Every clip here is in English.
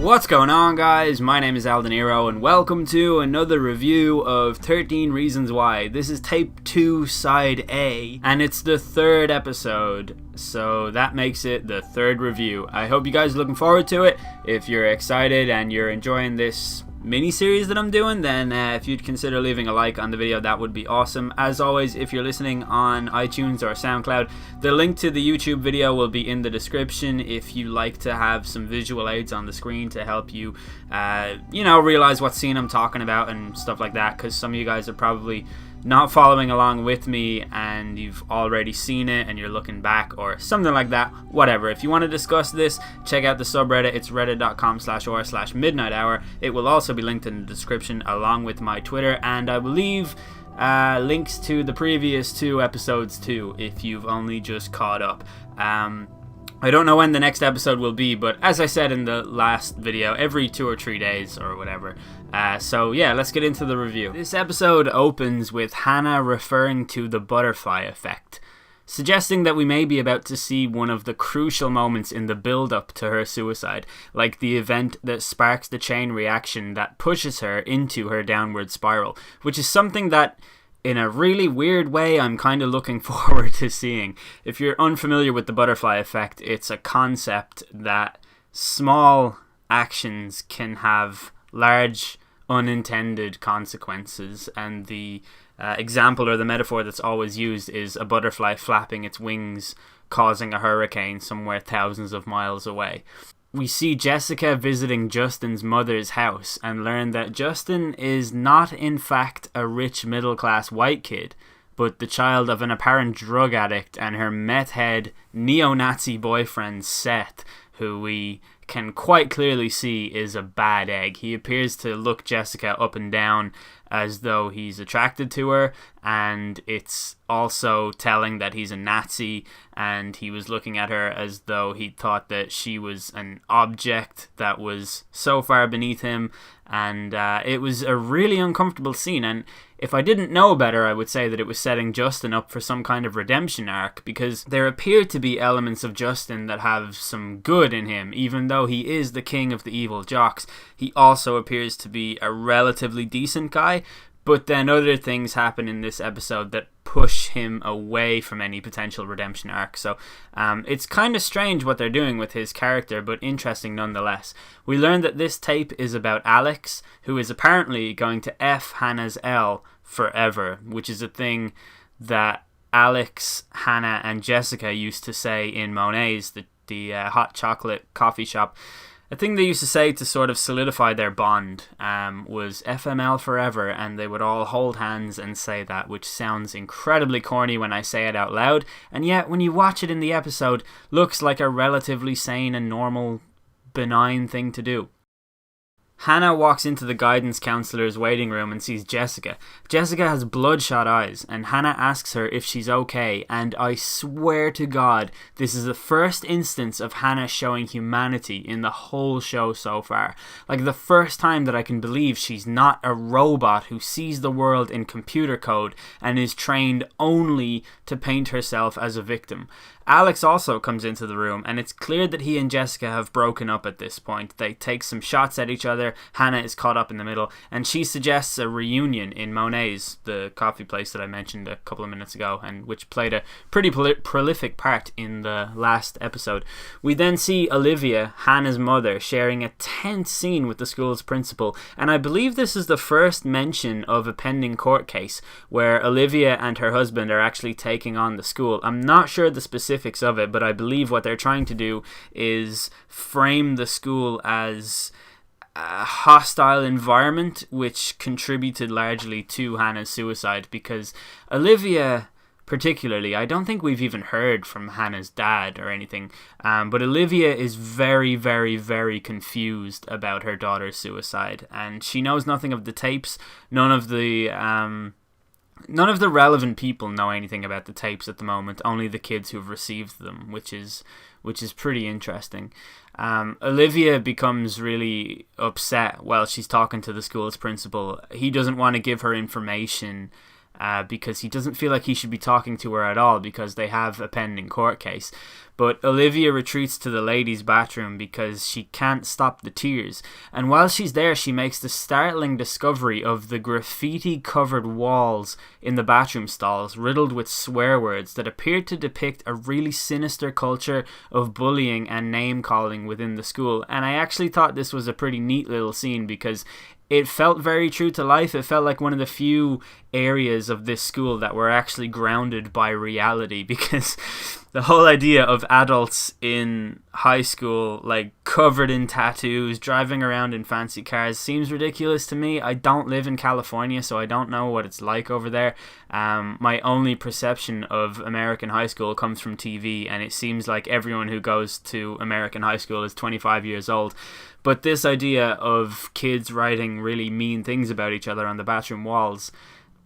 What's going on, guys? My name is Aldeniro and welcome to another review of 13 Reasons Why. This is Tape 2 Side A and it's the third episode, so that makes it the third review. I hope you guys are looking forward to it. If you're excited and you're enjoying this mini-series that I'm doing, then if you'd consider leaving a like on the video, that would be awesome. As always, if you're listening on iTunes or SoundCloud, the link to the YouTube video will be in the description if you like to have some visual aids on the screen to help you, realize what scene I'm talking about and stuff like that, because some of you guys are probably not following along with me and you've already seen it and you're looking back or something like that. Whatever. If you want to discuss this, check out the subreddit. It's reddit.com/r/midnight hour. It will also be linked in the description along with my Twitter, and I believe links to the previous two episodes too if you've only just caught up. I don't know when the next episode will be, but as I said in the last video, every 2 or 3 days or whatever. So yeah, let's get into the review. This episode opens with Hanna referring to the butterfly effect, suggesting that we may be about to see one of the crucial moments in the build-up to her suicide, like the event that sparks the chain reaction that pushes her into her downward spiral, which is something that, in a really weird way, I'm kind of looking forward to seeing. If you're unfamiliar with the butterfly effect, it's a concept that small actions can have large unintended consequences, and the example or the metaphor that's always used is a butterfly flapping its wings causing a hurricane somewhere thousands of miles away. We see Jessica visiting Justin's mother's house and learn that Justin is not in fact a rich middle-class white kid, but the child of an apparent drug addict and her meth-head neo-Nazi boyfriend Seth, who we can quite clearly see is a bad egg. He appears to look Jessica up and down as though he's attracted to her, and it's also telling that he's a Nazi, and he was looking at her as though he thought that she was an object that was so far beneath him, and it was a really uncomfortable scene. And if I didn't know better, I would say that it was setting Justin up for some kind of redemption arc, because there appear to be elements of Justin that have some good in him. Even though he is the king of the evil jocks, he also appears to be a relatively decent guy. But then other things happen in this episode that push him away from any potential redemption arc. So it's kind of strange what they're doing with his character, but interesting nonetheless. We learn that this tape is about Alex, who is apparently going to F Hannah's L forever, which is a thing that Alex, Hanna, and Jessica used to say in Monet's, the hot chocolate coffee shop. A thing they used to say to sort of solidify their bond was FML forever, and they would all hold hands and say that, which sounds incredibly corny when I say it out loud, and yet when you watch it in the episode, looks like a relatively sane and normal, benign thing to do. Hanna walks into the guidance counselor's waiting room and sees Jessica. Jessica has bloodshot eyes, and Hanna asks her if she's okay, and I swear to God, this is the first instance of Hanna showing humanity in the whole show so far. Like, the first time that I can believe she's not a robot who sees the world in computer code and is trained only to paint herself as a victim. Alex also comes into the room, and it's clear that he and Jessica have broken up at this point. They take some shots at each other. Hanna is caught up in the middle, and she suggests a reunion in Monet's, the coffee place that I mentioned a couple of minutes ago, and which played a pretty prolific part in the last episode. We then see Olivia, Hannah's mother, sharing a tense scene with the school's principal, and I believe this is the first mention of a pending court case where Olivia and her husband are actually taking on the school. I'm not sure the specifics of it, but I believe what they're trying to do is frame the school as a hostile environment, which contributed largely to Hannah's suicide, because Olivia particularly, I don't think we've even heard from Hannah's dad or anything, but Olivia is very, very, very confused about her daughter's suicide, and she knows nothing of the tapes. None of the relevant people know anything about the tapes at the moment, only the kids who've received them, which is pretty interesting. Olivia becomes really upset while she's talking to the school's principal. He doesn't want to give her information because he doesn't feel like he should be talking to her at all because they have a pending court case. But Olivia retreats to the ladies' bathroom because she can't stop the tears. And while she's there, she makes the startling discovery of the graffiti-covered walls in the bathroom stalls, riddled with swear words that appear to depict a really sinister culture of bullying and name-calling within the school. And I actually thought this was a pretty neat little scene because it felt very true to life. It felt like one of the few areas of this school that were actually grounded by reality, because the whole idea of adults in high school like covered in tattoos, driving around in fancy cars seems ridiculous to me. I don't live in California, so I don't know what it's like over there. My only perception of American high school comes from TV, and it seems like everyone who goes to American high school is 25 years old. But this idea of kids writing really mean things about each other on the bathroom walls,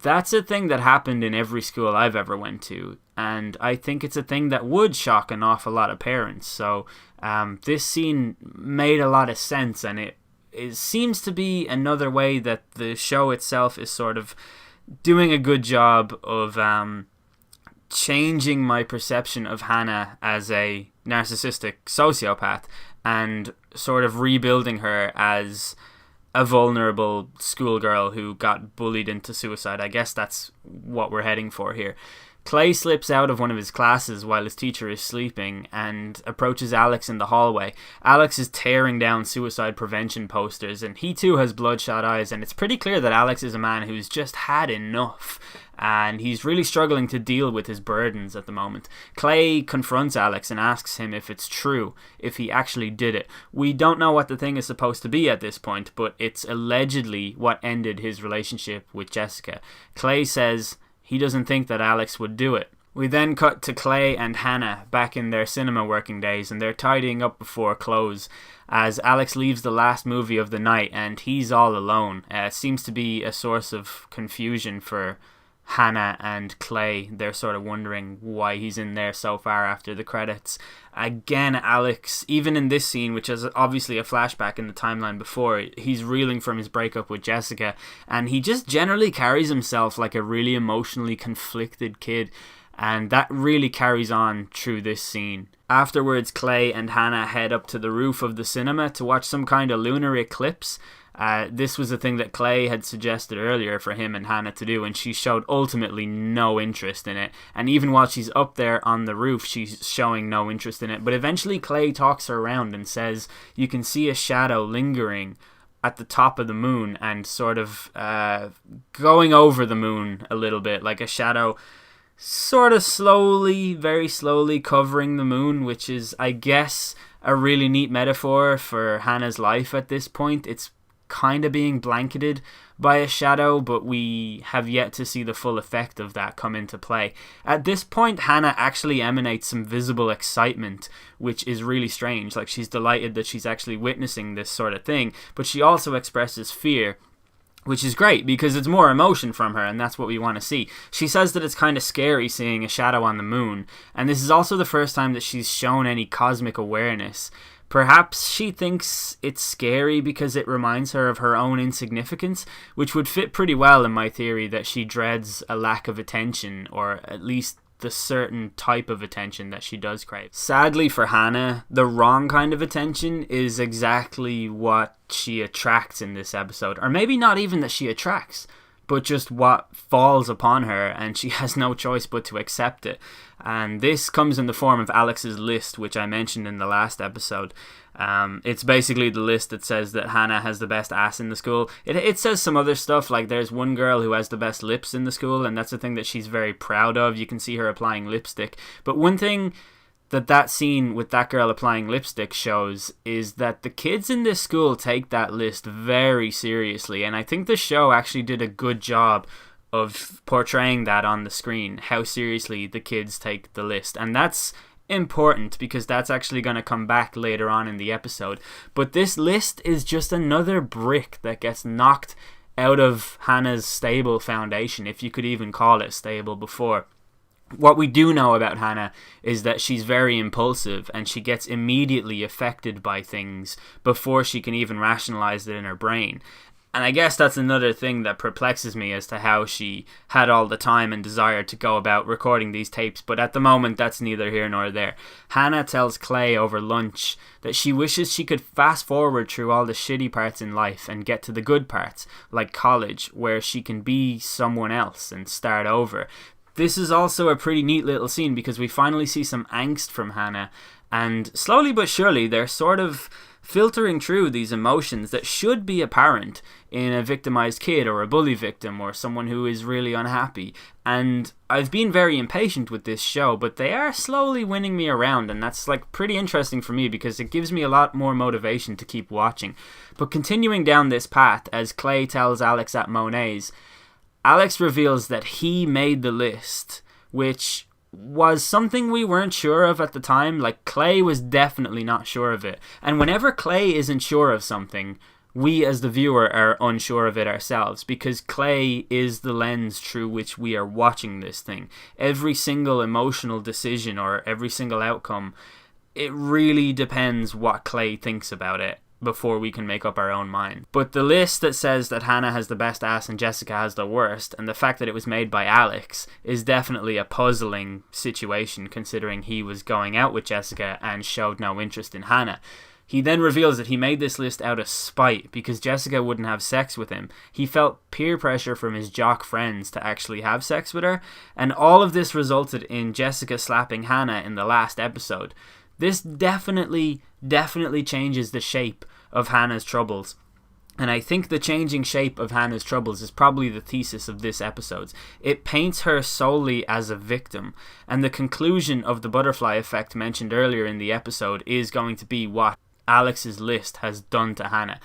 that's a thing that happened in every school I've ever went to. And I think it's a thing that would shock an awful lot of parents. So this scene made a lot of sense, and it seems to be another way that the show itself is sort of doing a good job of changing my perception of Hanna as a narcissistic sociopath and sort of rebuilding her as a vulnerable schoolgirl who got bullied into suicide. I guess that's what we're heading for here. Clay slips out of one of his classes while his teacher is sleeping and approaches Alex in the hallway. Alex is tearing down suicide prevention posters, and he too has bloodshot eyes, and it's pretty clear that Alex is a man who's just had enough, and he's really struggling to deal with his burdens at the moment. Clay confronts Alex and asks him if it's true, if he actually did it. We don't know what the thing is supposed to be at this point, but it's allegedly what ended his relationship with Jessica. Clay says he doesn't think that Alex would do it. We then cut to Clay and Hanna back in their cinema working days, and they're tidying up before close as Alex leaves the last movie of the night and he's all alone. It seems to be a source of confusion for Hanna and Clay. They're sort of wondering why he's in there so far after the credits. Again, Alex, even in this scene, which is obviously a flashback in the timeline before, he's reeling from his breakup with Jessica, and he just generally carries himself like a really emotionally conflicted kid, and that really carries on through this scene. Afterwards, Clay and Hanna head up to the roof of the cinema to watch some kind of lunar eclipse. This was a thing that Clay had suggested earlier for him and Hanna to do, and she showed ultimately no interest in it. And even while she's up there on the roof, she's showing no interest in it. But eventually Clay talks her around and says you can see a shadow lingering at the top of the moon and sort of going over the moon a little bit, like a shadow sort of slowly, very slowly covering the moon, which is, I guess, a really neat metaphor for Hanna's life at this point. It's kind of being blanketed by a shadow, but we have yet to see the full effect of that come into play. At this point, Hanna actually emanates some visible excitement, which is really strange. Like, she's delighted that she's actually witnessing this sort of thing, but she also expresses fear, which is great because it's more emotion from her, and that's what we want to see. She says that it's kind of scary seeing a shadow on the moon, and this is also the first time that she's shown any cosmic awareness. Perhaps she thinks it's scary because it reminds her of her own insignificance, which would fit pretty well in my theory that she dreads a lack of attention, or at least the certain type of attention that she does crave. Sadly for Hanna, the wrong kind of attention is exactly what she attracts in this episode. Or maybe not even that she attracts, but just what falls upon her, and she has no choice but to accept it. And this comes in the form of Alex's list, which I mentioned in the last episode. It's basically the list that says that Hanna has the best ass in the school. It says some other stuff, like there's one girl who has the best lips in the school, and that's a thing that she's very proud of. You can see her applying lipstick. But one thing that scene with that girl applying lipstick shows is that the kids in this school take that list very seriously, and I think the show actually did a good job of portraying that on the screen, how seriously the kids take the list. And that's important because that's actually going to come back later on in the episode. But this list is just another brick that gets knocked out of Hanna's stable foundation, if you could even call it stable before. What we do know about Hanna is that she's very impulsive, and she gets immediately affected by things before she can even rationalize it in her brain. And I guess that's another thing that perplexes me as to how she had all the time and desire to go about recording these tapes, but at the moment that's neither here nor there. Hanna tells Clay over lunch that she wishes she could fast forward through all the shitty parts in life and get to the good parts, like college, where she can be someone else and start over. This is also a pretty neat little scene because we finally see some angst from Hanna, and slowly but surely they're sort of filtering through these emotions that should be apparent in a victimized kid or a bully victim or someone who is really unhappy. And I've been very impatient with this show, but they are slowly winning me around, and that's like pretty interesting for me because it gives me a lot more motivation to keep watching. But continuing down this path, as Clay tells Alex at Monet's, Alex reveals that he made the list, which was something we weren't sure of at the time. Like, Clay was definitely not sure of it. And whenever Clay isn't sure of something, we as the viewer are unsure of it ourselves, because Clay is the lens through which we are watching this thing. Every single emotional decision or every single outcome, it really depends what Clay thinks about it before we can make up our own mind. But the list that says that Hanna has the best ass and Jessica has the worst, and the fact that it was made by Alex, is definitely a puzzling situation, considering he was going out with Jessica and showed no interest in Hanna. He then reveals that he made this list out of spite because Jessica wouldn't have sex with him. He felt peer pressure from his jock friends to actually have sex with her, and all of this resulted in Jessica slapping Hanna in the last episode. This definitely changes the shape of Hanna's troubles. And I think the changing shape of Hanna's troubles is probably the thesis of this episode. It paints her solely as a victim, and the conclusion of the butterfly effect mentioned earlier in the episode is going to be what Alex's list has done to Hanna.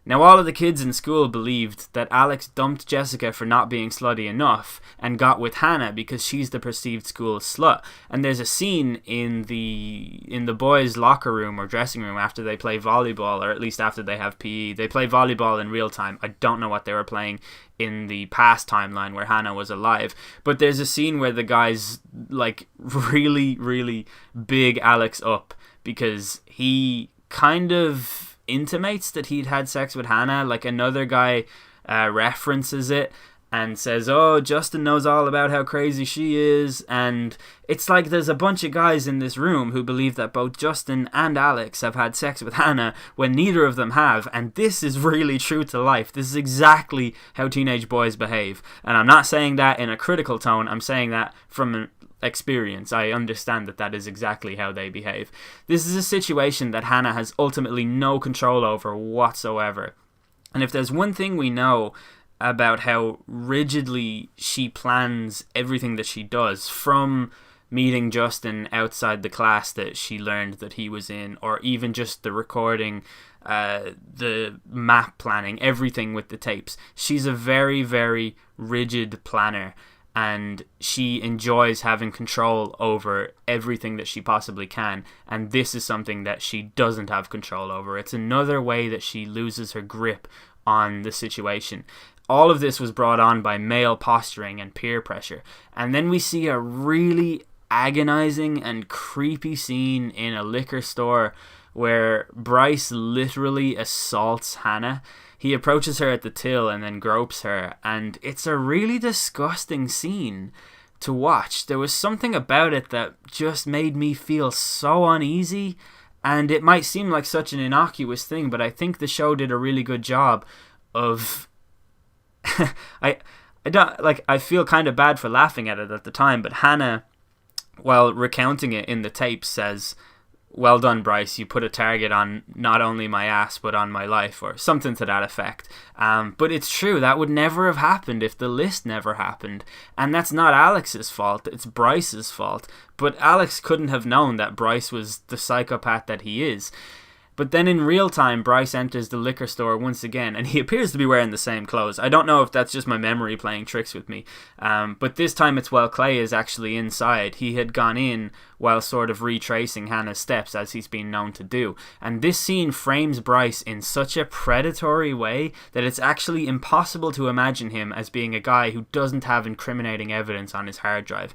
Now, all of the kids in school believed that Alex dumped Jessica for not being slutty enough and got with Hanna because she's the perceived school slut. And there's a scene in the boys' locker room or dressing room after they play volleyball, or at least after they have PE. They play volleyball in real time. I don't know what they were playing in the past timeline where Hanna was alive. But there's a scene where the guys like really big Alex up because he kind of intimates that he'd had sex with Hanna. Like, another guy references it and says, oh, Justin knows all about how crazy she is. And it's like there's a bunch of guys in this room who believe that both Justin and Alex have had sex with Hanna when neither of them have. And this is really true to life. This is exactly how teenage boys behave. And I'm not saying that in a critical tone. I'm saying that from experience. I understand that is exactly how they behave. This is a situation that Hanna has ultimately no control over whatsoever. And if there's one thing we know about how rigidly she plans everything that she does, from meeting Justin outside the class that she learned that he was in, or even just the recording, the map planning, everything with the tapes, she's a very rigid planner. And she enjoys having control over everything that she possibly can. And this is something that she doesn't have control over. It's another way that she loses her grip on the situation. All of this was brought on by male posturing and peer pressure. And then we see a really agonizing and creepy scene in a liquor store where Bryce literally assaults Hanna. He approaches her at the till and then gropes her, and it's a really disgusting scene to watch. There was something about it that just made me feel so uneasy, and it might seem like such an innocuous thing, but I think the show did a really good job of I feel kind of bad for laughing at it at the time, but Hanna, while recounting it in the tape, says, well done, Bryce, you put a target on not only my ass but on my life, or something to that effect. But it's true, that would never have happened if the list never happened, and that's not Alex's fault, it's Bryce's fault. But Alex couldn't have known that Bryce was the psychopath that he is. But then in real time, Bryce enters the liquor store once again, and he appears to be wearing the same clothes. I don't know if that's just my memory playing tricks with me, but this time it's while Clay is actually inside. He had gone in while sort of retracing Hanna's steps, as he's been known to do. And this scene frames Bryce in such a predatory way that it's actually impossible to imagine him as being a guy who doesn't have incriminating evidence on his hard drive.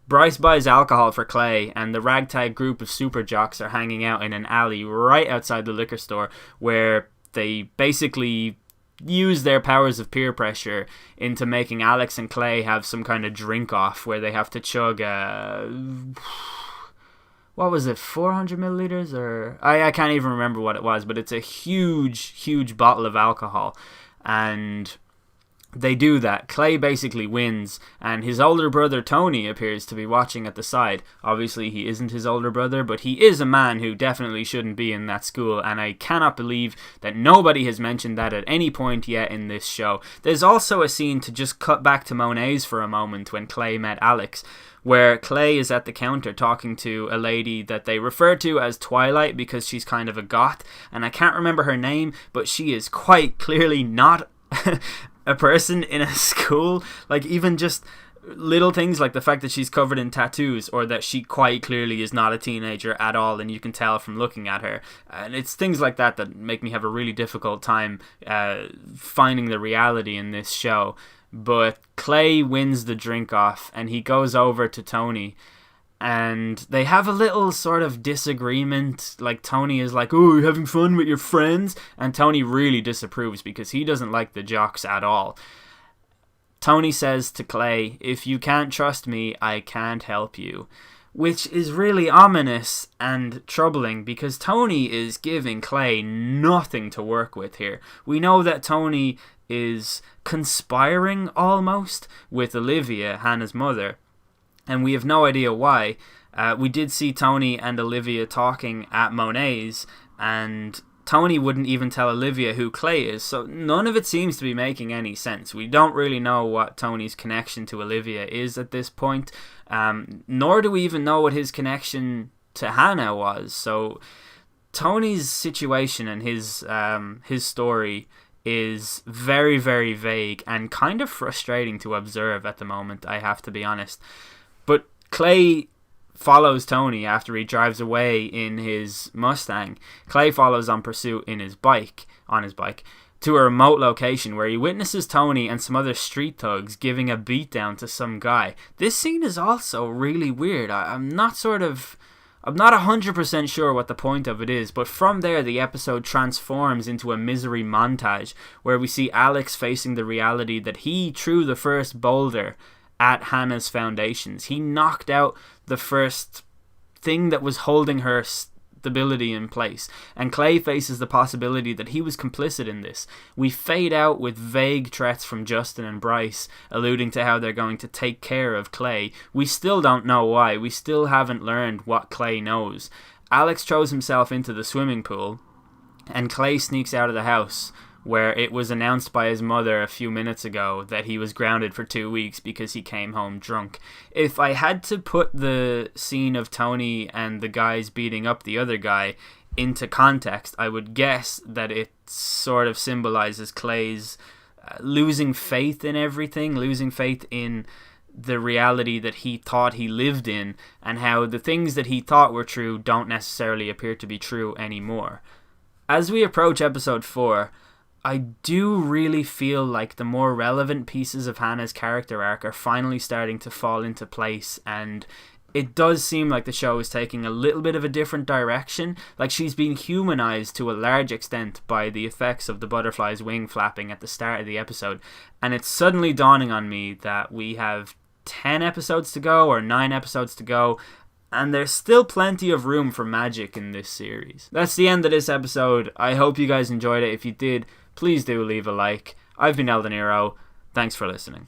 Bryce buys alcohol for Clay, and the ragtag group of super jocks are hanging out in an alley right outside the liquor store, where they basically use their powers of peer pressure into making Alex and Clay have some kind of drink off where they have to chug what was it, 400 milliliters, or I can't even remember what it was, but it's a huge bottle of alcohol, and they do that. Clay basically wins, and his older brother Tony appears to be watching at the side. Obviously he isn't his older brother, but he is a man who definitely shouldn't be in that school, and I cannot believe that nobody has mentioned that at any point yet in this show. There's also a scene, to just cut back to Monet's for a moment, when Clay met Alex, where Clay is at the counter talking to a lady that they refer to as Twilight because she's kind of a goth, and I can't remember her name, but she is quite clearly not a person in a school. Like, even just little things like the fact that she's covered in tattoos, or that she quite clearly is not a teenager at all, and you can tell from looking at her. And it's things like that that make me have a really difficult time finding the reality in this show. But Clay wins the drink off, and he goes over to Tony, and they have a little sort of disagreement. Like, Tony is like, "Oh, you're having fun with your friends?" And Tony really disapproves because he doesn't like the jocks at all. Tony says to Clay, "If you can't trust me, I can't help you." Which is really ominous and troubling, because Tony is giving Clay nothing to work with here. We know that Tony is conspiring almost with Olivia, Hannah's mother, and we have no idea why. We did see Tony and Olivia talking at Monet's, and Tony wouldn't even tell Olivia who Clay is, so none of it seems to be making any sense. We don't really know what Tony's connection to Olivia is at this point, nor do we even know what his connection to Hanna was. So Tony's situation and his story is very, very vague and kind of frustrating to observe at the moment, I have to be honest. But Clay follows Tony after he drives away in his Mustang. Clay follows on pursuit on his bike to a remote location where he witnesses Tony and some other street thugs giving a beatdown to some guy. This scene is also really weird. I'm not 100% sure what the point of it is, but from there the episode transforms into a misery montage where we see Alex facing the reality that he threw the first boulder at Hannah's foundations. He knocked out the first thing that was holding her stability in place, and Clay faces the possibility that he was complicit in this. We fade out with vague threats from Justin and Bryce alluding to how they're going to take care of Clay. We still don't know why. We still haven't learned what Clay knows. Alex throws himself into the swimming pool, and Clay sneaks out of the house, where it was announced by his mother a few minutes ago that he was grounded for 2 weeks because he came home drunk. If I had to put the scene of Tony and the guys beating up the other guy into context, I would guess that it sort of symbolizes Clay's losing faith in everything, losing faith in the reality that he thought he lived in, and how the things that he thought were true don't necessarily appear to be true anymore. As we approach episode 4, I do really feel like the more relevant pieces of Hannah's character arc are finally starting to fall into place, and it does seem like the show is taking a little bit of a different direction. Like, she's been humanized to a large extent by the effects of the butterfly's wing flapping at the start of the episode, and it's suddenly dawning on me that we have 10 episodes to go, or 9 episodes to go, and there's still plenty of room for magic in this series. That's the end of this episode. I hope you guys enjoyed it. If you did, please do leave a like. I've been El De Niro. Thanks for listening.